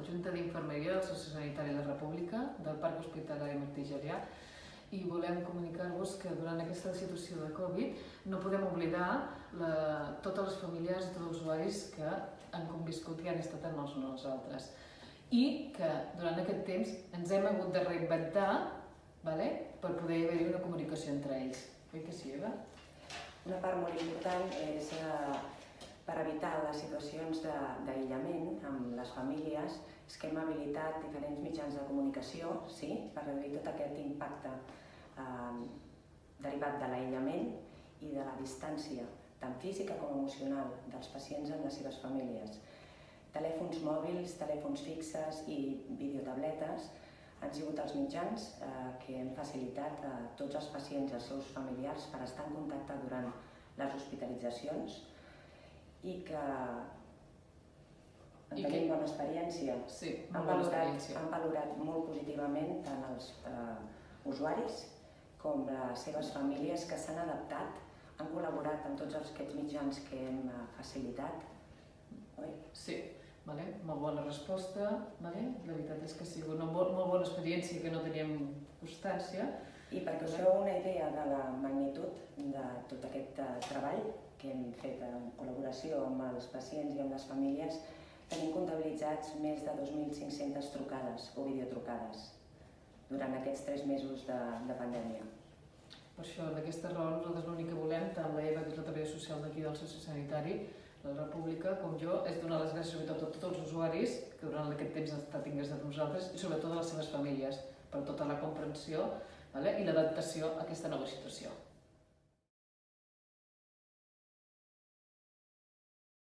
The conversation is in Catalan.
Junta d'Infermeria del Sociosanitari de la República, del Parc Hospitalari Martí Gerià, i volem comunicar-vos que durant aquesta situació de Covid no podem oblidar totes les familiars i tots els usuaris que han conviscut i han estat amb nosaltres. I que durant aquest temps ens hem hagut de reinventar per poder haver-hi una comunicació entre ells. Oi que sí, Eva? Una part molt important és per evitar les situacions d'aïllament amb les famílies, és que hem habilitat diferents mitjans de comunicació, sí, per reduir tot aquest impacte derivat de l'aïllament i de la distància, tant física com emocional, dels pacients amb les seves famílies. Telèfons mòbils, telèfons fixes i videotabletes han sigut els mitjans que han facilitat a tots els pacients i els seus familiars per estar en contacte durant les hospitalitzacions i que en tenim bona experiència. Han valorat molt positivament tant els usuaris com les seves famílies que s'han adaptat, han col·laborat amb tots aquests mitjans que hem facilitat. Sí, molt bona resposta. La veritat és que ha sigut una molt bona experiència que no teníem constància. I perquè us feu una idea de la magnitud de tot aquest treball que hem fet en col·laboració amb els pacients i amb les famílies, tenim comptabilitzats més de 2.500 trucades o videotrucades durant aquests 3 mesos de pandèmia. Per això, d'aquesta raó, nosaltres l'únic que volem, tant l'Eva, que és la treballadora social d'aquí del Sociosanitari de la República, com jo, és donar les gràcies sobretot a tots els usuaris que durant aquest temps han estat ingressats amb nosaltres i sobretot a les seves famílies per tota la comprensió i l'adaptació a aquesta nova situació.